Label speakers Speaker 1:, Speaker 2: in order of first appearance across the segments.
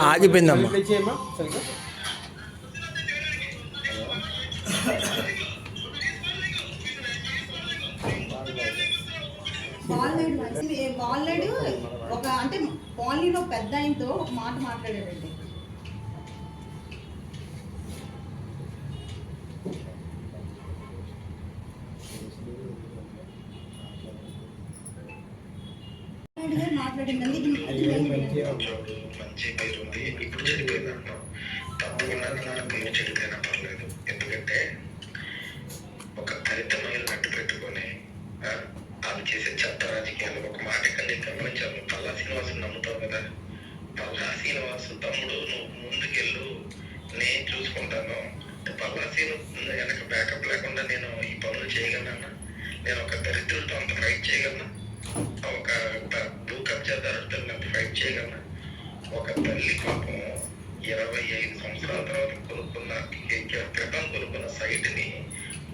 Speaker 1: ఆగిపోయిందమ్మా.
Speaker 2: బాల్లెడ్ ఒక అంటే కాలనీలో పెద్ద ఆయనతో ఒక మాట మాట్లాడాడండి. మాట్లాడిందండి.
Speaker 3: ఎందుకంటే ఒక దళిత మహిళను అడ్డు పెట్టుకొని ఆమె చేసే చెత్త రాజకీయాలు ఒక మాట కన్నా గమనించాలి. పల్లా శ్రీనివాసుని నమ్ముతావు కదా, పల్లా శ్రీనివాసు తమ్ముడు నువ్వు ముందుకెళ్ళు, నేను చూసుకుంటాను. పల్లా శ్రీను వెనక బ్యాకప్ లేకుండా నేను ఈ పనులు చేయగలనా? నేను ఒక దరిద్రులతో అంత ఫైట్ చేయగలనా? ఒక భూ కబ్జాదారులతో అంత ఫైట్ చేయగలనా? ఒక తల్లి పాపం 25 సంవత్సరాల తర్వాత క్రితం కొనుక్కున్న సైట్ని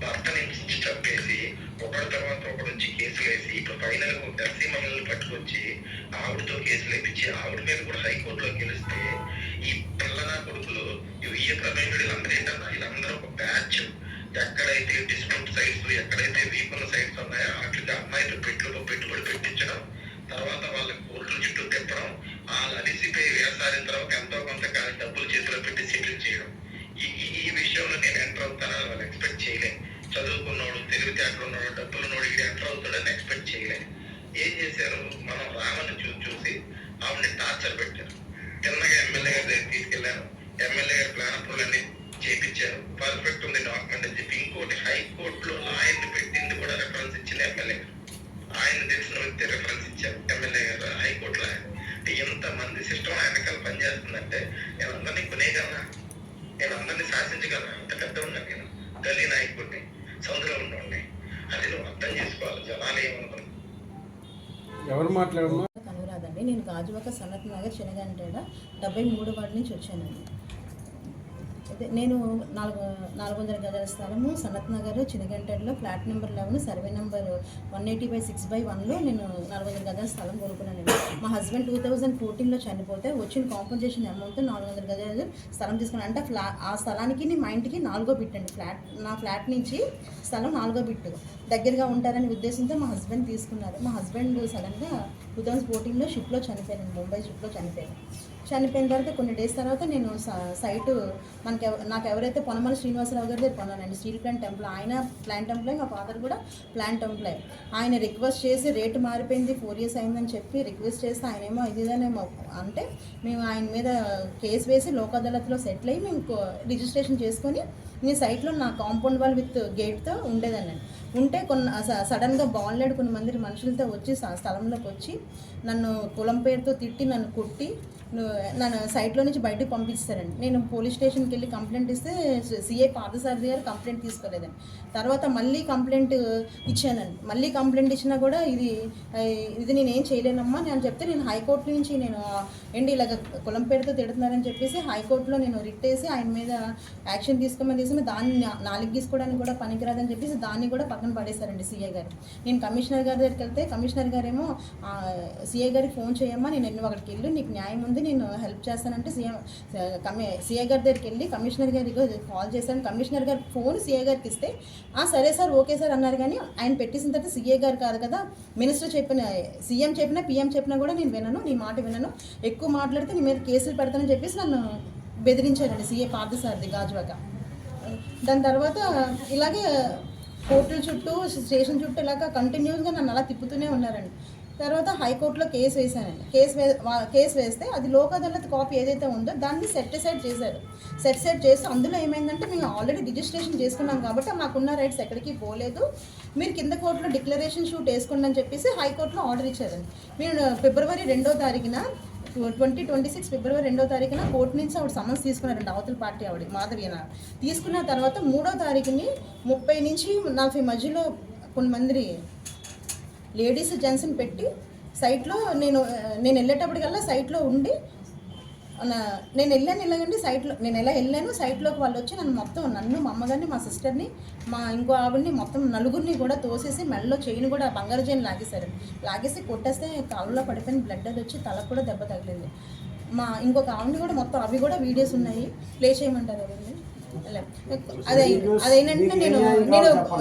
Speaker 3: భర్తని హింసించి చంపేసి ఒకటి తర్వాత ఒకటి వచ్చి కేసులు వేసి ఇప్పుడు ఫైనల్ దర్శి మహిళలు పట్టుకొచ్చి ఆవిడతో కేసులు వేపించి ఆవిడ మీద కూడా హైకోర్టులో గెలిస్తే ఈ పిల్లనా కొడుకులు ఏ ప్రధాన వీళ్ళందరూ ఏంటన్నా, వీళ్ళందరూ ఒక బ్యాచ్. ఎక్కడైతే డిస్ప్యూట్ సైట్స్, ఎక్కడైతే వీకున్న సైట్స్ ఉన్నాయో వాటికి అమ్మాయిలు పెట్టుబడి పెట్టించడం, తర్వాత వాళ్ళ కోర్టుల చుట్టూ తిప్పడం, వాళ్ళు అలిసిపోయి వేసారిన తర్వాత ఎంతో కొంత డబ్బులు చేతిలో పెట్టి సెటిల్ చేయడం. ఈ విషయంలో నేను ఎంటర్ అవుతానని వాళ్ళు ఎక్స్పెక్ట్ చేయలేదు. చదువుకున్నాడు, తెలివితేటలున్నాడు, డబ్బులున్నాడు, ఇది ఎంటర్ అవుతాడని ఎక్స్పెక్ట్ చేయలేదు. ఏం చేశారు, మనం రామని చూసి ఆవిడని టార్చర్ పెట్టారు. చిన్నగా ఎమ్మెల్యే గారి దగ్గర తీసుకెళ్లాను. ఎమ్మెల్యే గారి ప్లాన్ అప్రూవల్ చేయించారు. పర్ఫెక్ట్ ఉంది డాక్యుమెంట్ అని చెప్పి ఇంకోటి హైకోర్టులో లాయర్ని పెట్టింది కూడా రెఫరెన్స్ ఇచ్చింది ఎమ్మెల్యే గారు. ఆయన తెలిసిన వ్యక్తి రెఫరెన్స్ ఇచ్చారు ఎమ్మెల్యే గారు హైకోర్టులో. ఎంతమంది సిస్టమ్ వెనకాల పనిచేస్తుందంటే నేను అందరినీ కొనేయగలనా, నేను అందరినీ శాసించగలనా? అంత పెద్ద ఉన్నాను నేను, గల్లీ నాయకుడిని, సముద్రం ఉండండి. అది నువ్వు అర్థం చేసుకోవాలి. జనాలు ఏమనుకున్నాను.
Speaker 1: ఎవరు మాట్లాడమ్మా?
Speaker 2: కనురాదండి. నేను గాజువాక సనత్ నగర్ శనగంటేడ 73 వార్డు నుంచి వచ్చానండి. అయితే నేను 400 గజాల స్థలము సనత్ నగర్ చినగంటలో ఫ్లాట్ నెంబర్ 11 సర్వే నెంబర్ 180/6/1లో నేను 400 గజాల స్థలం కొనుక్కున్నానండి. మా హస్బెండ్ 2014లో చనిపోతే వచ్చిన కాంపన్సేషన్ అమౌంట్ 400 గజాలు స్థలం తీసుకున్నాను. అంటే ఆ స్థలానికి మా ఇంటికి 4వ బిట్ అండి. నా ఫ్లాట్ నుంచి స్థలం 4వ బిట్టు దగ్గరగా ఉంటారనే ఉద్దేశంతో మా హస్బెండ్ తీసుకున్నారు. మా హస్బెండ్ సడన్గా 2014లో షిప్లో చనిపోయాను, ముంబై షిప్లో చనిపోయాను. చనిపోయిన తర్వాత కొన్ని డేస్ తర్వాత నేను సైటు నాకు ఎవరైతే పొనమల శ్రీనివాసరావు గారి దగ్గర కొన్నానండి, స్టీల్ ప్లాంట్ ఎంప్లాయ్. ఆయన ప్లాంట్ ఎంప్లాయ్, మా ఫాదర్ కూడా ప్లాంట్ ఎంప్లాయ్. ఆయన రిక్వెస్ట్ చేసి రేటు మారిపోయింది 4 years అయిందని చెప్పి రిక్వెస్ట్ చేస్తే ఆయన ఏమో ఇదేమో అంటే మేము ఆయన మీద కేసు వేసి లోక్ అదాలత్లో సెటిల్ అయ్యి మేము రిజిస్ట్రేషన్ చేసుకొని మీ సైట్లో నా కాంపౌండ్ వాల్ విత్ గేట్తో ఉండేదాన్ని. ఉంటే సడన్గా బాల్లేడు కొన్ని మంది మనుషులతో వచ్చి స్థలంలోకి వచ్చి నన్ను కులం పేరుతో తిట్టి నన్ను కొట్టి నన్ను సైట్లో నుంచి బయటకు పంపిస్తారండి. నేను పోలీస్ స్టేషన్కి వెళ్ళి కంప్లైంట్ ఇస్తే సిఐ పార్థసారథి గారు కంప్లైంట్ తీసుకోలేదండి. తర్వాత మళ్ళీ కంప్లైంట్ ఇచ్చానండి. మళ్ళీ కంప్లైంట్ ఇచ్చినా కూడా ఇది నేనేం చేయలేనమ్మా అని చెప్తే నేను హైకోర్టు నుంచి ఏంటి ఇలాగ కులం పేరుతో తిడుతున్నారని చెప్పేసి హైకోర్టులో నేను రిట్ వేసి ఆయన మీద యాక్షన్ తీసుకోమని దాన్ని 4 గీసుకోవడానికి కూడా పనికిరాదని చెప్పేసి దాన్ని కూడా పక్కన పడేశారండి సిఐ గారు. నేను కమిషనర్ గారి దగ్గరికి వెళ్తే కమిషనర్ గారేమో సిఐ గారికి ఫోన్ చేయమ్మా, నేను అక్కడికి వెళ్ళి నీకు న్యాయం ఉంది నేను హెల్ప్ చేస్తానంటే సిఐ గారి దగ్గరికి వెళ్ళి కమిషనర్ గారికి కాల్ చేశాను. కమిషనర్ గారి ఫోన్ సిఐ గారికి ఇస్తే సరే సార్ ఓకే సార్ అన్నారు. కానీ ఆయన పెట్టేసిన తర్వాత సిఐ గారు కాదు కదా, మినిస్టర్ చెప్పిన సీఎం చెప్పినా పిఎం చెప్పినా కూడా నేను వినను, నీ మాట వినను, ఎక్కువ మాట్లాడితే నీ మీద కేసులు పెడతానని చెప్పేసి నన్ను బెదిరించారండి సిఐ పార్థసారథి గాజువాక. దాని తర్వాత ఇలాగే కోర్టుల చుట్టూ స్టేషన్ చుట్టూ ఇలాగ కంటిన్యూస్గా నన్ను అలా తిప్పుతూనే ఉన్నారండి. తర్వాత హైకోర్టులో కేసు వేసానండి. కేసు వేస్తే అది లోక్ అదాలత్ కాపీ ఏదైతే ఉందో దాన్ని సెట్ చేశారు. సెట్ చేసి అందులో ఏమైందంటే మేము ఆల్రెడీ రిజిస్ట్రేషన్ చేసుకున్నాం కాబట్టి మాకున్న రైట్స్ ఎక్కడికి పోలేదు, మీరు కింద కోర్టులో డిక్లరేషన్ షూట్ వేసుకోండి అని చెప్పేసి హైకోర్టులో ఆర్డర్ ఇచ్చారండి. మీరు February 2వ తారీఖున 2026 February 2వ తారీఖున కోర్టు నుంచి ఆవిడ సమన్స్ తీసుకున్నారండి. అవతల పార్టీ ఆవిడ మాధవీన తీసుకున్న తర్వాత 3వ తారీఖుని 30 నుంచి 40 మధ్యలో కొంతమంది లేడీస్ జెంట్స్ని పెట్టి సైట్లో నేను వెళ్ళేటప్పటికల్లా సైట్లో ఉండి నేను వెళ్ళాను ఇలాగండి. నేను ఎలా వెళ్ళాను సైట్లోకి వాళ్ళు వచ్చి నన్ను మా అమ్మగారిని మా సిస్టర్ని మా ఇంకో ఆవిడని మొత్తం 4గురిని కూడా తోసేసి మెడలో చైన్ కూడా బంగారు చైన్ లాగేశారు. లాగేసి కొట్టేస్తే కాళ్ళలో పడిపోయిన బ్లడ్ అది వచ్చి తలకు కూడా దెబ్బ తగిలింది. మా ఇంకొక ఆవిడ కూడా మొత్తం అవి కూడా వీడియోస్ ఉన్నాయి, ప్లే చేయమంటారు అవన్నీ. అదేంటంటే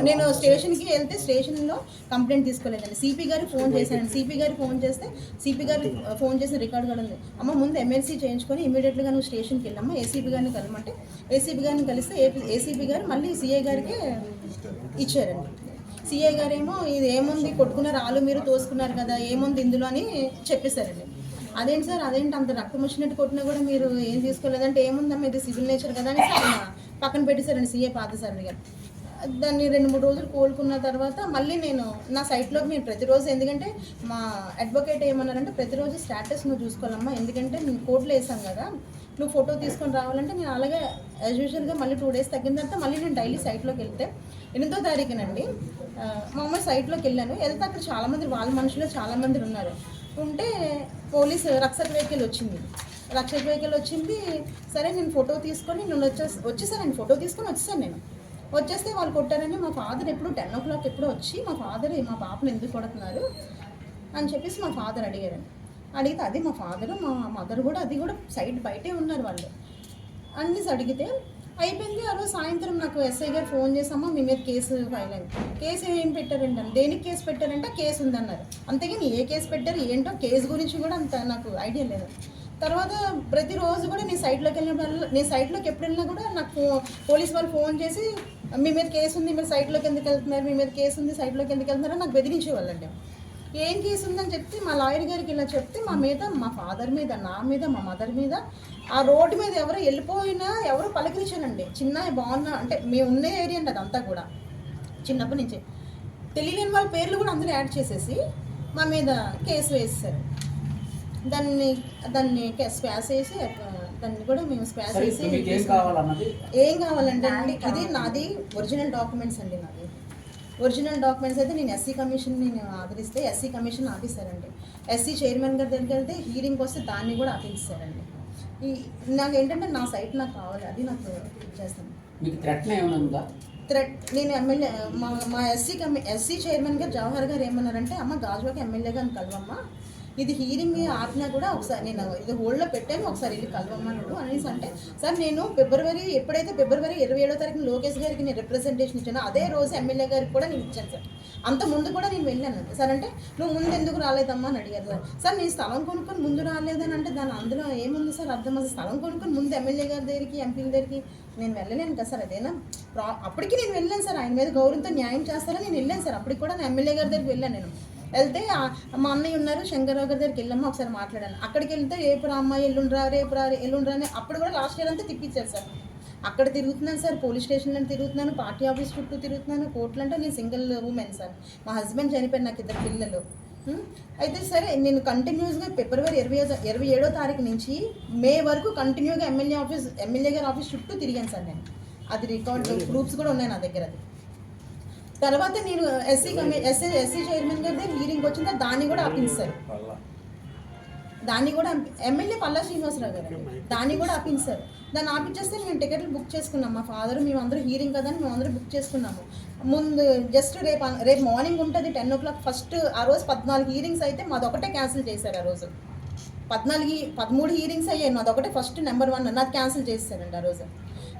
Speaker 2: నేను స్టేషన్కి వెళ్తే స్టేషన్లో కంప్లైంట్ తీసుకోలేదండి. సిపి గారికి ఫోన్ చేశానండి. సిపి గారికి ఫోన్ చేస్తే సిపి గారు ఫోన్ చేసిన రికార్డు కూడా ఉంది. అమ్మ ముందు ఎమ్మెల్సీ చేయించుకొని ఇమీడియట్గా నువ్వు స్టేషన్కి వెళ్ళమ్మా, ఏసీపీ గారిని కలమంటే ఏసీపీ గారిని కలిస్తే ఏసీపీ గారు మళ్ళీ సిఐ గారికి ఇచ్చారండి. సిఐ గారు ఏమో ఇది ఏముంది, కొట్టుకున్నారు వాళ్ళు, మీరు తోసుకున్నారు కదా, ఏముంది ఇందులో అని చెప్పేశారండి. అదేంటి సార్, అదేంటి అంత రక్తం వచ్చినట్టు కొట్టినా కూడా మీరు ఏం తీసుకోలేదంటే ఏముందమ్మా ఇది సివిల్ నేచర్ కదా అని పక్కన పెట్టేశారండి సిఐ పాతసారి గారు. దాన్ని 2-3 రోజులు కోలుకున్న తర్వాత మళ్ళీ నేను నా సైట్లోకి నేను ప్రతిరోజు, ఎందుకంటే మా అడ్వకేట్ ఏమన్నారంటే ప్రతిరోజు స్టేటస్ నువ్వు చూసుకోవాలమ్మా, ఎందుకంటే నేను కోర్టులో వేసాం కదా, నువ్వు ఫోటో తీసుకొని రావాలంటే నేను అలాగే యాజ్ యూజువల్గా మళ్ళీ 2 డేస్ తగ్గిన తర్వాత మళ్ళీ నేను డైలీ సైట్లోకి వెళ్తే 8వ తారీఖునండి మామూలు సైట్లోకి వెళ్తే అక్కడ చాలామంది వాళ్ళ మనుషులు చాలామంది ఉన్నారు. ఉంటే పోలీసు రక్షక వెహికల్ వచ్చింది. సరే నేను ఫోటో తీసుకొని నేను వచ్చేసానండి, ఫోటో తీసుకొని వచ్చేసాను. నేను వచ్చేస్తే వాళ్ళు కొట్టారని మా ఫాదర్ ఎప్పుడు 10 o'clock ఎప్పుడో వచ్చి మా పాపను ఎందుకు కొడుతున్నారు అని చెప్పేసి మా ఫాదర్ అడిగారండి. అడిగితే అది మా ఫాదరు మా మదర్ కూడా అది కూడా సైడ్ బయటే ఉన్నారు వాళ్ళు అన్నీ అడిగితే అయిపోయింది. ఆ రోజు సాయంత్రం నాకు ఎస్ఐ గారు ఫోన్ చేసామా మీ మీద కేసు ఫైల్ అయింది. కేసు ఏం పెట్టారంటే దేనికి కేసు పెట్టారంటే కేసు ఉందన్నారు. అంతేగాని ఏ కేసు పెట్టారు ఏంటో కేసు గురించి కూడా అంత నాకు ఐడియా లేదు. తర్వాత ప్రతిరోజు కూడా నేను సైట్లోకి వెళ్ళినప్పుడు నేను సైట్లోకి ఎప్పుడు వెళ్ళినా కూడా నాకు పోలీస్ వాళ్ళు ఫోన్ చేసి మీ మీద కేసు ఉంది, మీరు సైట్లోకి ఎందుకు వెళ్తున్నారు, మీ మీద కేసు ఉంది, సైట్లోకి ఎందుకు వెళ్తున్నారో నాకు బెదిరించేవాళ్ళండి. ఏం కేసు ఉందని చెప్తే మా లాయర్ గారికి ఇలా చెప్తే మా మీద, మా ఫాదర్ మీద, నా మీద, మా మదర్ మీద ఆ రోడ్డు మీద ఎవరు వెళ్ళిపోయినా ఎవరు పలకరించానండి. చిన్న బాగున్నా అంటే మేము ఉన్న ఏరియా అండి అదంతా కూడా చిన్నప్పటి నుంచి తెలియని వాళ్ళ పేర్లు కూడా అందరూ యాడ్ చేసేసి మా మీద కేసు వేసేసారు. దాన్ని స్పాస్ వేసి దాన్ని కూడా మేము స్పాస్ వేసి ఏం కావాలంటే అండి ఇది నాది ఒరిజినల్ డాక్యుమెంట్స్ అండి. నాది ఒరిజినల్ డాక్యుమెంట్స్ అయితే నేను ఎస్సీ కమిషన్ నేను ఆదరిస్తే ఎస్సీ కమిషన్ ఆఫీసరండి. ఎస్సీ చైర్మన్ గారి దగ్గరికి వెళ్తే హీరింగ్ వస్తే దాన్ని కూడా ఆఫీసరండి. నాకు ఏంటంటే నా సైట్ నాకు కావాలి, అది నాకు చేస్తాను. థ్రెట్ నేను ఎమ్మెల్యే మా ఎస్సీ చైర్మన్ గారు జవహర్ గారు ఏమన్నారంటే అమ్మ గాజువాక ఎమ్మెల్యే గారిని కలవమ్మా, ఇది హీరింగ్ ఆపినా కూడా ఒకసారి నేను ఇది హోల్డ్లో పెట్టాను, ఒకసారి వెళ్ళి కలవమ్మన్నాడు అనేసి అంటే సార్ నేను ఎప్పుడైతే ఫిబ్రవరి 27వ తారీఖున లోకేష్ గారికి నేను రిప్రజెంటేషన్ ఇచ్చాను అదే రోజు ఎమ్మెల్యే గారికి కూడా నేను ఇచ్చాను సార్. అంత ముందు కూడా నేను వెళ్ళాను సార్. అంటే నువ్వు ముందు ఎందుకు రాలేదమ్మా అని అడిగారు సార్. సార్ నేను స్థలం కొనుక్కొని ముందు రాలేదని అంటే దాని అందులో ఏముంది సార్ అర్థం అసలు స్థలం కొనుక్కొని ముందు ఎమ్మెల్యే గారి దగ్గరికి ఎంపీల దగ్గరికి నేను వెళ్ళలేను కదా సార్. అదేనా అప్పటికి నేను వెళ్ళాను సార్, ఆయన మీద గౌరవంతో న్యాయం చేస్తారని నేను వెళ్ళాను సార్. అప్పటికి కూడా నేను ఎమ్మెల్యే గారి దగ్గరికి వెళ్ళాను. నేను వెళ్తే మా అన్నయ్య ఉన్నారు శంకర్రావు గారి దగ్గరికి వెళ్ళమ్మా ఒకసారి మాట్లాడాను. అక్కడికి వెళ్తే రేపు రా అమ్మాయి ఎల్లుండ్రా అని అప్పుడు కూడా లాస్ట్ ఇయర్ అంతా తిప్పించారు సార్. అక్కడ తిరుగుతున్నాను సార్, పోలీస్ స్టేషన్లో తిరుగుతున్నాను, పార్టీ ఆఫీస్ చుట్టూ తిరుగుతున్నాను, కోర్టులు అంటే నేను సింగిల్ ఉమెన్ సార్. మా హస్బెండ్ చనిపోయారు, నాకు 2 పిల్లలు. అయితే సరే నేను కంటిన్యూస్గా ఫిబ్రవరి 27వ తారీఖు నుంచి మే వరకు కంటిన్యూగా ఎమ్మెల్యే గారి ఆఫీస్ చుట్టూ తిరిగాను సార్ నేను. అది రికార్డ్ ప్రూఫ్స్ కూడా ఉన్నాయి నా దగ్గర. అది తర్వాత నేను ఎస్సీ చైర్మన్ గారి దగ్గర హీరింగ్ వచ్చిందా దాన్ని కూడా ఆపించారు. దాన్ని కూడా ఎమ్మెల్యే పల్లా శ్రీనివాసరావు గారు దాన్ని కూడా ఆపించారు. దాన్ని ఆపించేస్తే మేము టికెట్లు బుక్ చేసుకున్నాం. మా ఫాదర్ మేమందరూ హీరింగ్ కదా అని మేమందరూ బుక్ చేసుకున్నాము. ముందు జస్ట్ రేపు మార్నింగ్ ఉంటుంది 10 o'clock ఫస్ట్. ఆ రోజు 14 హీరింగ్స్ అయితే మాదొకటే క్యాన్సిల్ చేశారు. ఆ రోజు 13 హీరింగ్స్ అయ్యాయి, నాదొకటే ఫస్ట్ నెంబర్ 1 నాది క్యాన్సిల్ చేశారండి. ఆ రోజు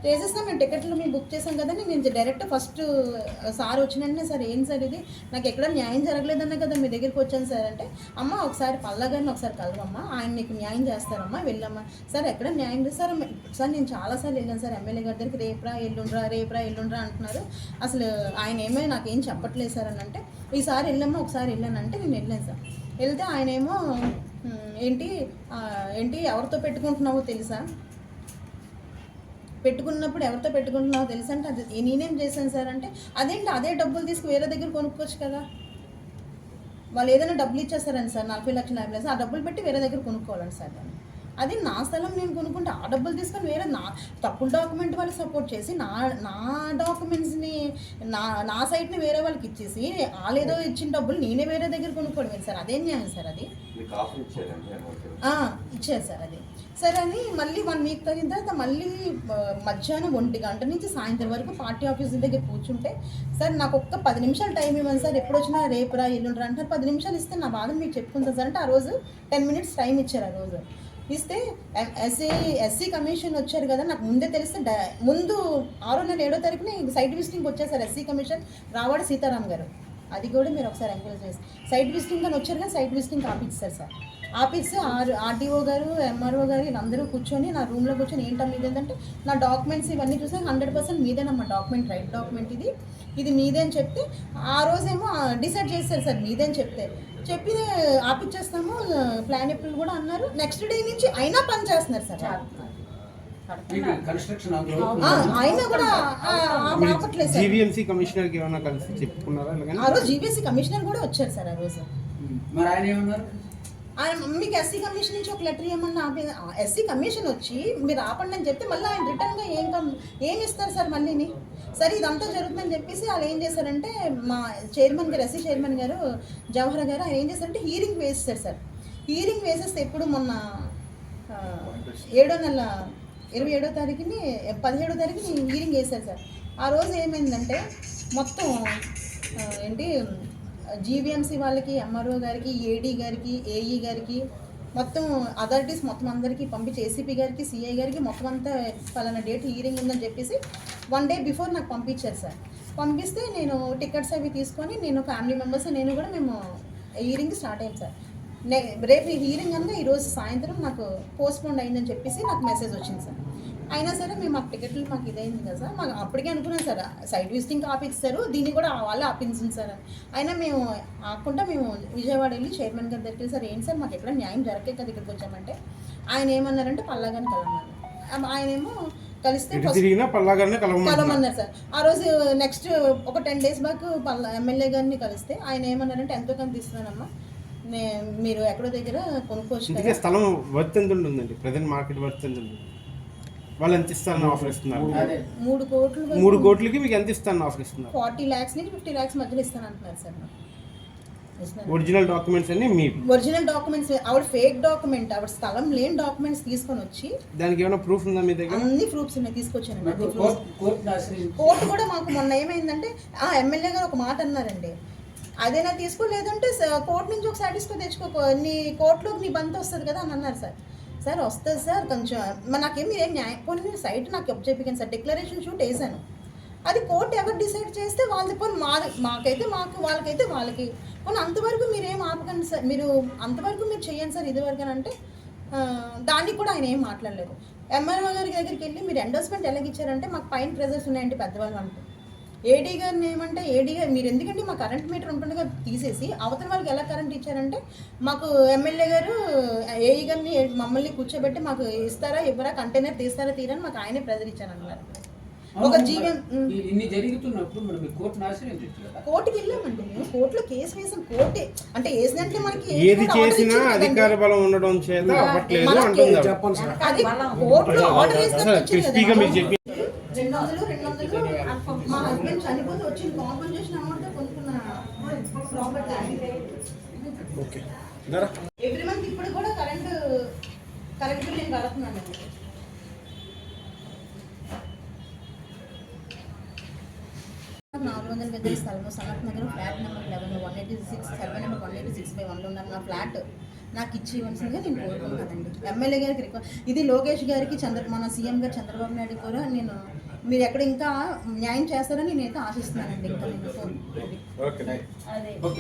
Speaker 2: చేసేస్తే మేము టికెట్లు మేము బుక్ చేసాం కదండి. నేను డైరెక్ట్ ఫస్ట్ సార్ వచ్చినంటే సార్ ఏం సార్ ఇది నాకు ఎక్కడ న్యాయం జరగలేదన్నా కదా మీ దగ్గరికి వచ్చాను సార్ అంటే అమ్మ ఒకసారి పల్లా గారిని ఒకసారి కలవమ్మా, ఆయన నీకు న్యాయం చేస్తారమ్మా వెళ్ళమ్మా. సార్ ఎక్కడ న్యాయం చేస్తారు సార్, నేను చాలాసార్లు వెళ్ళాను సార్ ఎమ్మెల్యే గారి దగ్గరికి, రేపురా ఎల్లుండ్రా అంటున్నారు. అసలు ఆయన ఏమో నాకేం చెప్పట్లేదు సార్ అని అంటే ఈసారి వెళ్ళమ్మా ఒకసారి వెళ్ళానంటే నేను వెళ్ళాను సార్. వెళ్తే ఆయన ఏమో ఏంటి ఎవరితో పెట్టుకుంటున్నావో తెలుసా, పెట్టుకున్నప్పుడు ఎవరితో పెట్టుకుంటున్నావో తెలుసా అంటే అది నేనేం చేశాను సార్ అంటే అదేంటి అదే డబ్బులు తీసుకు వేరే దగ్గర కొనుక్కోవచ్చు కదా. వాళ్ళు ఏదైనా డబ్బులు ఇచ్చేస్తారని సార్ 40 లక్షలు 50 లక్షలు ఆ డబ్బులు పెట్టి వేరే దగ్గర కొనుక్కోవాలండి సార్. దాన్ని అది నా స్థలం నేను కొనుక్కుంటే ఆ డబ్బులు తీసుకొని వేరే నా తప్పుడు డాక్యుమెంట్ వాళ్ళకి సపోర్ట్ చేసి నా డాక్యుమెంట్స్ని నా సైట్ని వేరే వాళ్ళకి ఇచ్చేసి వాళ్ళేదో ఇచ్చిన డబ్బులు నేనే వేరే దగ్గర కొనుక్కోవడం సార్. అదేం న్యాయం సార్? అది ఇచ్చారు సార్. అది సరే అని మళ్ళీ 1 వీక్ తగిన తర్వాత మళ్ళీ మధ్యాహ్నం 1 గంట నుంచి సాయంత్రం వరకు పార్టీ ఆఫీస్ దగ్గర కూర్చుంటే సార్ నాకు ఒక్క 10 నిమిషాలు టైం ఇవ్వండి సార్, ఎప్పుడు వచ్చినా రేపురా ఎల్లుండ్రా అంటారు. 10 నిమిషాలు ఇస్తే నా బాధ మీకు చెప్పుకుంటాను సార్ అంటే ఆ రోజు 10 minutes టైం ఇచ్చారు. ఆ రోజు ఇస్తే ఎస్సీ కమిషన్ వచ్చారు కదా, నాకు ముందే తెలిస్తే ముందు 6వ నెల 7వ తారీఖున సైట్ విజిటింగ్ వచ్చేసారు ఎస్సీ కమిషన్ రావాడి సీతారాం గారు. అది కూడా మీరు ఒకసారి ఎంక్వైరీ చేసి సైట్ విజిటింగ్ అని వచ్చారు కానీ సైట్ విజిటింగ్ ఆపిస్తారు సార్. ఆఫీస్ ఆర్డీఓ గారు ఎంఆర్ఓ గారు వీళ్ళందరూ కూర్చొని నా రూమ్లో కూర్చొని ఏంటమ్మా ఇదేంటంటే నా డాక్యుమెంట్స్ ఇవన్నీ చూసి 100% మీదేనమ్మా డాక్యుమెంట్, రైట్ డాక్యుమెంట్ ఇది మీదే అని చెప్తే ఆ రోజేమో డిసైడ్ చేస్తారు సార్ మీదే అని చెప్పి ఆపిచ్చేస్తాము ప్లాన్ ఏప్రిల్ కూడా అన్నారు. నెక్స్ట్ డే నుంచి అయినా పని చేస్తున్నారు సార్. అయినా కూడా ఆపట్లేదు సార్.
Speaker 1: జీవీఎంసీ కమిషనర్కి ఏమైనా కలిసి చెప్పుకున్నారా?
Speaker 2: ఆ రోజు జీవీఎంసీ కమిషనర్ కూడా వచ్చారు సార్ ఆ రోజు.
Speaker 4: మరి ఆయన ఏమన్నారు?
Speaker 2: మీకు ఎస్సీ కమిషన్ నుంచి ఒక లెటర్ ఏమన్నా ఎస్సీ కమిషన్ వచ్చి మీరు ఆపండి అని చెప్తే మళ్ళీ ఆయన రిటర్న్గా ఏం ఇస్తారు సార్ మళ్ళీని? సరే ఇదంతా జరుగుతుందని చెప్పేసి వాళ్ళు ఏం చేశారంటే మా చైర్మన్ గారు ఎస్సీ చైర్మన్ గారు జవహర్ గారు ఆయన ఏం చేశారంటే హీరింగ్ వేస్తారు సార్. హీరింగ్ వేసేస్తే ఎప్పుడు మొన్న 7వ నెల 27వ తారీఖుని 17వ తారీఖుని హీరింగ్ వేశారు సార్. ఆ రోజు ఏమైందంటే మొత్తం ఏంటి జీవీఎంసీ వాళ్ళకి, ఎంఆర్ఓ గారికి, ఏడీ గారికి, ఏఈ గారికి మొత్తం అథారిటీస్ మొత్తం అందరికీ పంపించి ఏసీపీ గారికి, సిఐ గారికి మొత్తం అంతా పలానా డేట్ హీరింగ్ ఉందని చెప్పేసి 1 డే బిఫోర్ నాకు పంపించారు సార్. పంపిస్తే నేను టికెట్స్ అవి తీసుకొని నేను ఫ్యామిలీ మెంబర్స్ నేను కూడా మేము హీరింగ్ స్టార్ట్ అయ్యాం సార్. రేపు హీరింగ్ అనగా ఈరోజు సాయంత్రం నాకు పోస్ట్పోన్ అయిందని చెప్పేసి నాకు మెసేజ్ వచ్చింది సార్. అయినా సరే మేము మాకు టికెట్లు మాకు ఇదైంది కదా సార్, మాకు అప్పటికే అనుకున్నాం సార్ సైట్ విజిటింగ్ ఆపిస్తారు, దీన్ని కూడా వాళ్ళే ఆపించింది సార్. అయినా మేము ఆకుండా మేము విజయవాడ వెళ్ళి చైర్మన్ గారి దగ్గర సార్ ఏంటి సార్ మాకు ఎక్కడ న్యాయం జరగకే కదా ఇక్కడికి వచ్చామంటే ఆయన ఏమన్నారంటే పల్లాగాని కలమన్నారు. ఆయన ఏమో కలిస్తే కలమన్నారు సార్. ఆ రోజు నెక్స్ట్ ఒక 10 days బ్యాక్ ఎమ్మెల్యే గారిని కలిస్తే ఆయన ఏమన్నారంటే ఎంతో కొంత ఇస్తున్నానమ్మా, మీరు ఎక్కడో దగ్గర కొనుక్కోవచ్చు.
Speaker 1: స్థలం వర్త్ ఎంత ఉంటుందండి? ప్రజెంట్ మార్కెట్ వర్త్ ఎంత ఉంటుంది? వాళ్ళు ఎంత ఇస్తారని ఆఫర్ ఇస్తున్నారు? 3 కోట్లకి మీకు ఎంత ఇస్తారని ఆఫర్ ఇస్తున్నారు?
Speaker 2: 40 lakhs నుంచి 50 lakhs మధ్యలో ఇస్తాను అంటున్నారు సార్.
Speaker 1: ఒరిజినల్ డాక్యుమెంట్స్ అన్ని మీ
Speaker 2: ఒరిజినల్ డాక్యుమెంట్స్ ఆవిడ ఫేక్ డాక్యుమెంట్, ఆవిడ స్థలం లేని డాక్యుమెంట్స్ తీసుకొని వచ్చి
Speaker 1: దానికి ఏమైనా ప్రూఫ్ ఉందా మీ దగ్గర?
Speaker 2: అన్ని ప్రూఫ్స్ ఉన్నాయి తీసుకొచ్చాను. కోర్టు కూడా మాకు మొన్న ఏమైందంటే ఎమ్మెల్యే గారు ఒక మాట అన్నారండి, అదేనా తీసుకో లేదంటే కోర్టు నుంచి ఒక సాటిస్ఫై తెచ్చుకో, నీ కోర్టులోకి నీ బంత్ వస్తుంది కదా అని అన్నారు సార్. సార్ వస్తుంది సార్ కొంచెం నాకేం మీరేం న్యాయం పోనీ మీరు సైట్ నాకు చెప్పాను సార్, డిక్లరేషన్ షూట్ వేసాను, అది కోర్టు ఎవరు డిసైడ్ చేస్తే వాళ్ళది పోనీ మాకైతే మాకు వాళ్ళకైతే వాళ్ళకి పోనీ అంతవరకు మీరు ఏం ఆపకండి సార్, మీరు అంతవరకు మీరు చెయ్యండి సార్ ఇదివరకు అని అంటే దానికి కూడా ఆయన ఏం మాట్లాడలేదు. ఎంఆర్ఓ గారి దగ్గరికి వెళ్ళి మీరు ఎండోర్స్మెంట్ ఎలాగిచ్చారంటే మాకు పైన ప్రెజర్స్ ఉన్నాయండి పెద్దవాళ్ళు అంటే. ఏడీ గారిని ఏమంటే ఏడీ గారు మీరు ఎందుకంటే మా కరెంట్ మీటర్ ఉంటుండగా తీసేసి అవతల వాళ్ళకి ఎలా కరెంట్ ఇచ్చారంటే మాకు ఎమ్మెల్యే గారు ఏఈ గారిని మమ్మల్ని కూర్చోబెట్టి మాకు ఇస్తారా ఇవ్వరా కంటైనర్ తీస్తారా తీరని మాకు ఆయనే ప్రెజర్ ఇచ్చారన్నారు. ఒక జీవన్
Speaker 4: ఇన్ని జరుగుతున్నప్పుడు మనం కోర్టును ఆశ్రయించవచ్చు.
Speaker 2: కోర్టుకి వెళ్ళామండి మేము, కోర్టులో కేసు వేసాం. కోర్టు అంటే వేసినట్లే మనకి
Speaker 1: ఏది చేసినా అధికార బలం ఉండడం చేత అవ్వట్లేదు అంటున్నారు.
Speaker 2: అది కోర్టులో ఆర్డర్ వేసినట్టు 200 మా హస్బెండ్ చనిపోతే వచ్చిన కాంపెన్సేషన్ అమౌంట్ కొనుక్కున్న ప్రాపర్టీ. ఎవ్రీ మంత్ ఇప్పుడు కూడా కరెంట్ బిల్ నేను కడుతున్నాను. 400 గజాల స్థలము Sanath Nagar flat number 11 186 survey number 186/1 ఉన్న నా ఫ్లాట్ నాకు ఇచ్చి ఇవ్వాల్సిందిగా నేను కోరుకుంటానండి. ఎమ్మెల్యే గారికి రిక్వెస్ట్, ఇది లోకేష్ గారికి మన సీఎం గారు చంద్రబాబు నాయుడు కూడా నేను మీరు ఎక్కడ ఇంకా న్యాయం చేస్తారని నేనైతే ఆశిస్తున్నానండి. ఇంకా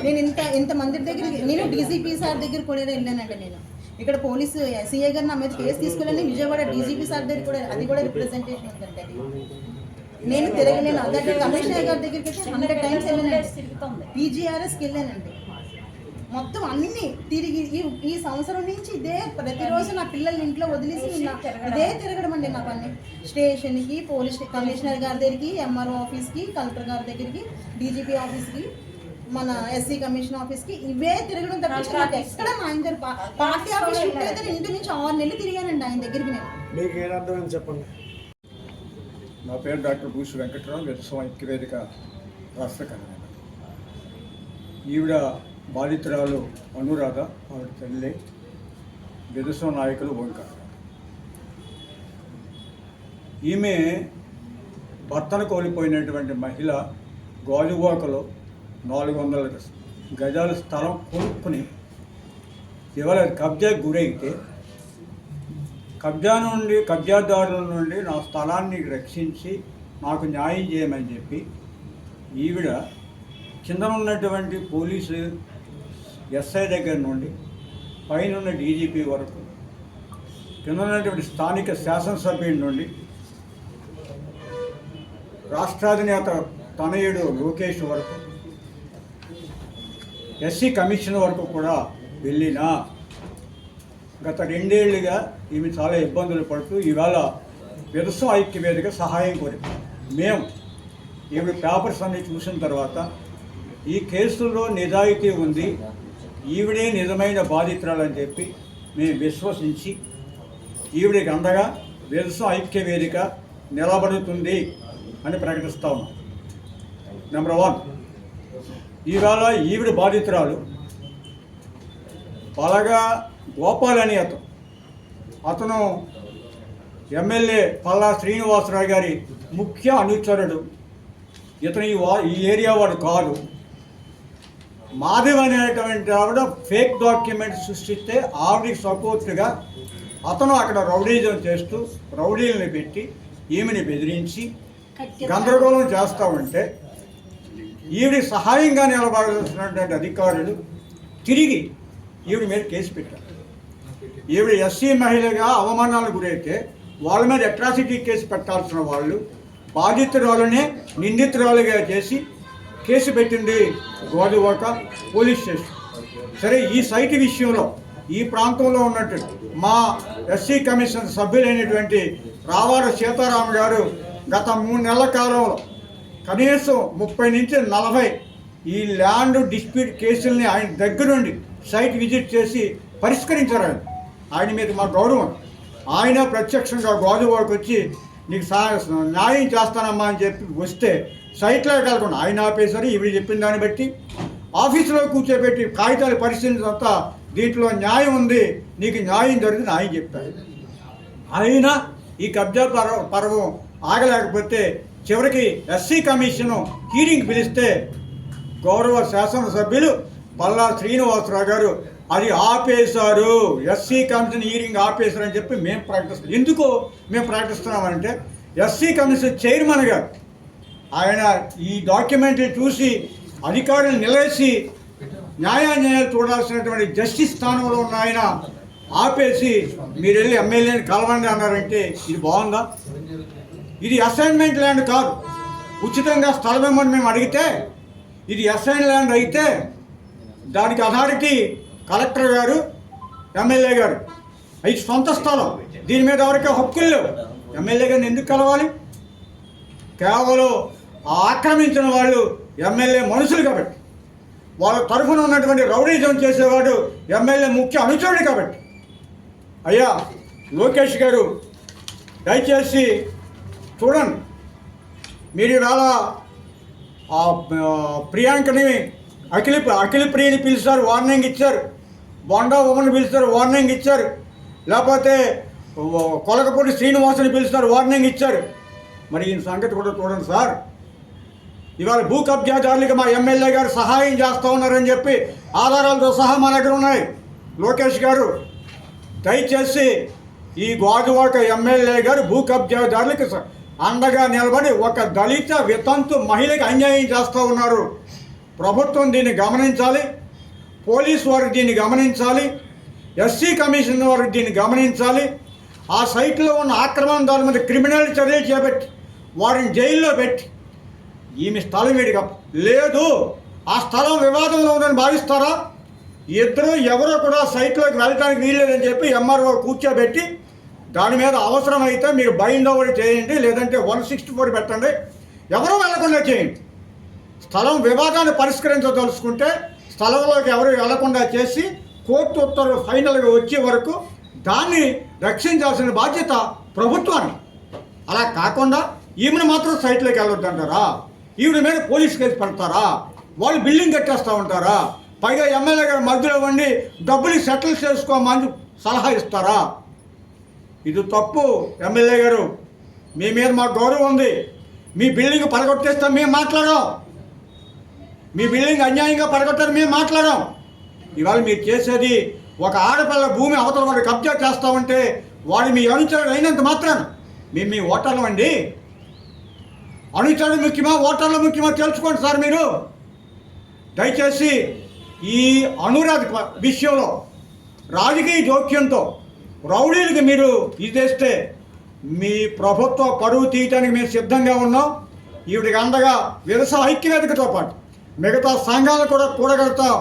Speaker 2: నేను ఇంతమంది దగ్గర నేను డీజీపీ సార్ దగ్గర కూడా వెళ్ళానండి. నేను ఇక్కడ పోలీసు సిఐ గారు నా మీద కేసు తీసుకెళ్ళాను, విజయవాడ డీజీపీ సార్ దగ్గర కూడా అది కూడా రిప్రజెంటేషన్ ఉందండి. అది నేను తిరగలేను. అదే కమిషనర్ గారి దగ్గరికి 100 times వెళ్ళానండి. పీజీఆర్ఎస్కి వెళ్ళానండి. మొత్తం అన్ని తిరిగి ఈ సంవత్సరం నుంచి ఇదే ప్రతిరోజు నా పిల్లల్ని ఇంట్లో వదిలేసి ఇదే తిరగడం అండి నా పని. స్టేషన్కి, పోలీస్ కమిషనర్ గారి దగ్గరికి, ఎంఆర్ఓ ఆఫీస్కి, కలెక్టర్ గారి దగ్గరికి, డీజీపీ ఆఫీస్కి, మన ఎస్సీ కమిషన్ ఆఫీస్కి ఇవే తిరగడం తప్పించి నాకు ఎక్కడ ఆయన దగ్గర పార్టీ ఆఫీస్ ఉంటే ఇంటి నుంచి 6 నెలలు తిరిగానండి ఆయన దగ్గరికి. నేను
Speaker 1: మీకు ఏదర్థమని చెప్పండి.
Speaker 5: నా పేరు డాక్టర్ భూషి వెంకటరావు, వ్యవసాయ ఐక్యవేదిక రాష్ట్ర కన్వీనర్. ఈవిడ బాధితురాలు అనురాధ, ఆవిడ తల్లి వ్యవసాయ నాయకులు ఓంకార్. ఈమె భర్తను కోల్పోయినటువంటి మహిళ గాజువాకలో 400 గజాల స్థలం కొనుక్కుని ఇవాళ కబ్జాకు గురైతే కబ్జాదారుల నుండి నా స్థలాన్ని రక్షించి నాకు న్యాయం చేయమని చెప్పి ఈవిడ కింద ఉన్నటువంటి పోలీసు ఎస్ఐ దగ్గర నుండి పైన డీజీపీ వరకు కింద ఉన్నటువంటి స్థానిక శాసనసభ్యుడి నుండి రాష్ట్రాధినేత తనయుడు లోకేష్ వరకు ఎస్సీ కమిషన్ వరకు కూడా వెళ్ళినా గత 2 ఏళ్లుగా ఈమె చాలా ఇబ్బందులు పడుతూ ఇవాళ విరసం ఐక్యవేదిక సహాయం కోరింది. మేము ఈవిడ పేపర్స్ అన్ని చూసిన తర్వాత ఈ కేసుల్లో నిజాయితీ ఉంది, ఈవిడే నిజమైన బాధితురాలని చెప్పి మేము విశ్వసించి ఈవిడికి అండగా విరసం ఐక్యవేదిక నిలబడుతుంది అని ప్రకటిస్తా ఉన్నాం. నెంబర్ 1, ఇవాళ ఈవిడ బాధితురాలు పలగా గోపాల్ అని అతను ఎమ్మెల్యే పల్లా శ్రీనివాసరావు గారి ముఖ్య అనుచరుడు. ఇతను ఈ ఏరియా వాడు కాదు. మాధవ్ అనేటువంటి ఆవిడ ఫేక్ డాక్యుమెంట్ సృష్టిస్తే ఆవిడకి సపోర్ట్గా అతను అక్కడ రౌడీజం చేస్తూ రౌడీలను పెట్టి ఈమెని బెదిరించి గందరగోళం చేస్తూ ఉంటే ఈవిడికి సహాయంగా నిలబడాల్సినటువంటి అధికారులు తిరిగి ఈవిడ మీద కేసు పెట్టారు. ఈవిడ ఎస్సీ మహిళగా అవమానాలకు గురైతే వాళ్ళ మీద అట్రాసిటీ కేసు పెట్టాల్సిన వాళ్ళు బాధితురాలనే నిందితురాలుగా చేసి కేసు పెట్టింది గోధువాక పోలీస్ స్టేషన్. సరే, ఈ సైట్ విషయంలో ఈ ప్రాంతంలో ఉన్నట్టు మా ఎస్సీ కమిషన్ సభ్యులైనటువంటి రావాడ సీతారామ గారు గత 3 నెలల కాలంలో కనీసం 30 నుంచి 40 ఈ ల్యాండ్ డిస్ప్యూట్ కేసుల్ని ఆయన దగ్గరుండి సైట్ విజిట్ చేసి పరిష్కరించారు. ఆయన మీద మా గౌరవం. ఆయన ప్రత్యక్షంగా గోధువాకు వచ్చి నీకు న్యాయం చేస్తానమ్మా అని చెప్పి వస్తే సైట్లో కలగకుండా ఆయన ఆపేశారు. ఇవి చెప్పిన దాన్ని బట్టి ఆఫీసులో కూర్చోబెట్టి కాగితాలు పరిశీలించంతా దీంట్లో న్యాయం ఉంది, నీకు న్యాయం జరుగుతుంది ఆయన చెప్పారు. అయినా ఈ కబ్జా పర్వం ఆగలేకపోతే చివరికి ఎస్సీ కమిషను హీరింగ్ పిలిస్తే గౌరవ శాసనసభ్యులు పల్లా శ్రీనివాసరావు గారు అది ఆపేశారు. ఎస్సీ కమిషన్ హీరింగ్ ఆపేశారు అని చెప్పి మేము ప్రకటిస్తాం. ఎందుకు మేము ప్రకటిస్తున్నామంటే ఎస్సీ కమిషన్ చైర్మన్ గారు ఆయన ఈ డాక్యుమెంట్ని చూసి అధికారులు నిలవేసి న్యాయాలు చూడాల్సినటువంటి జస్టిస్ స్థానంలో ఉన్న ఆయన ఆపేసి మీరు వెళ్ళి ఎమ్మెల్యేని కలవండి అన్నారంటే ఇది బాగుందా? ఇది అసైన్మెంట్ ల్యాండ్ కాదు. ఉచితంగా స్థలం ఇవ్వమని మేము అడిగితే ఇది అసైన్ ల్యాండ్ అయితే దానికి అథారిటీ కలెక్టర్ గారు, ఎమ్మెల్యే గారు. ఇది సొంత స్థలం, దీని మీద ఎవరికే హక్కులు లేవు. ఎమ్మెల్యే గారిని ఎందుకు కలవాలి? కేవలం ఆక్రమించిన వాళ్ళు ఎమ్మెల్యే మనుషులు కాబట్టి, వాళ్ళ తరఫున ఉన్నటువంటి రౌడీజం చేసేవాడు ఎమ్మెల్యే ముఖ్య అనుచరుడు కాబట్టి. అయ్యా లోకేష్ గారు, దయచేసి చూడండి. మీరు ఇవాళ ప్రియాంకని అఖిల ప్రియని పిలిచారు, వార్నింగ్ ఇచ్చారు. బొండా ఉమ్మని పిలిచారు, వార్నింగ్ ఇచ్చారు. లేకపోతే కొలకపూడి శ్రీనివాసుని పిలిచారు, వార్నింగ్ ఇచ్చారు. మరి ఈ సంగతి కూడా చూడండి సార్. ఇవాళ భూ కబ్జాదారులకి మా ఎమ్మెల్యే గారు సహాయం చేస్తూ ఉన్నారని చెప్పి ఆధారాలతో సహా మా దగ్గర ఉన్నాయి. లోకేష్ గారు, దయచేసి ఈ గోధువాక ఎమ్మెల్యే గారు భూ కబ్జాదారులకి అండగా నిలబడి ఒక దళిత వితంతు మహిళకి అన్యాయం చేస్తూ ఉన్నారు. ప్రభుత్వం దీన్ని గమనించాలి, పోలీసు వారు దీన్ని గమనించాలి, ఎస్సీ కమిషన్ వారు దీన్ని గమనించాలి. ఆ సైట్లో ఉన్న ఆక్రమణదారుల మీద క్రిమినల్ చర్యలు చేపట్టి వారిని జైల్లో పెట్టి ఈమె స్థలం వీడిగా లేదు, ఆ స్థలం వివాదంలో ఉందని భావిస్తారా? ఇద్దరు ఎవరో కూడా సైట్లోకి వెళ్ళడానికి వీల్లేదని చెప్పి ఎంఆర్ఓ కూర్చోబెట్టి దాని మీద అవసరమైతే మీరు బైండ్ ఓవర్ చేయండి, లేదంటే 164 పెట్టండి, ఎవరూ వెళ్లకుండా చేయండి. స్థలం వివాదాన్ని పరిష్కరించదలుచుకుంటే స్థలంలోకి ఎవరు వెళ్లకుండా చేసి కోర్టు ఉత్తర్వులు ఫైనల్గా వచ్చే వరకు దాన్ని రక్షించాల్సిన బాధ్యత ప్రభుత్వాన్ని. అలా కాకుండా ఈమెను మాత్రం సైట్లోకి వెళ్ళొద్దంటారా? ఈవిడ మీద పోలీస్ కేసు పెడతారా? వాళ్ళు బిల్డింగ్ కట్టేస్తూ ఉంటారా? పైగా ఎమ్మెల్యే గారు మధ్యలో ఉండి డబ్బులు సెటిల్ చేసుకోమని సలహా ఇస్తారా? ఇది తప్పు. ఎమ్మెల్యే గారు, మీ మీద మాకు గౌరవం ఉంది. మీ బిల్డింగ్ పడగొట్టేస్తాం మేము మాట్లాడాం, మీ బిల్డింగ్ అన్యాయంగా పడగొట్టారు మేము మాట్లాడాం. ఇవాళ మీరు చేసేది ఒక ఆడపిల్ల భూమి అవతల వారు కబ్జా చేస్తామంటే వాడు మీ అనుచరుడు అయినంత మాత్రాన మేము మీ ఓటర్లు అండి. అనుచరుడు ముఖ్యమా ఓటర్లు ముఖ్యమా తెలుసుకోండి సార్. మీరు దయచేసి ఈ అనురాధ విషయంలో రాజకీయ జోక్యంతో రౌడీలకు మీరు ఇదేస్తే మీ ప్రభుత్వ పరువు తీయటానికి మేము సిద్ధంగా ఉన్నాం. ఈవిడికి అందగా వ్యవసాయ ఐక్యవేదికతో పాటు మిగతా సంఘాలను కూడా కూడగడతాం,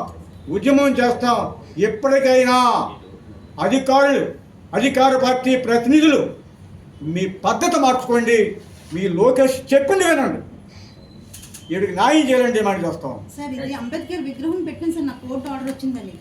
Speaker 5: ఉద్యమం చేస్తాం. ఎప్పటికైనా అధికార పార్టీ ప్రతినిధులు మీ పద్ధతి మార్చుకోండి. మీ లోకేష్ చెప్పింది వినండి. వీడికి న్యాయం చేయాలని డిమాండ్ చేస్తాం.
Speaker 2: సార్ ఇది అంబేద్కర్ విగ్రహం పెట్టింది సార్, నాకు కోర్టు ఆర్డర్ వచ్చిందని.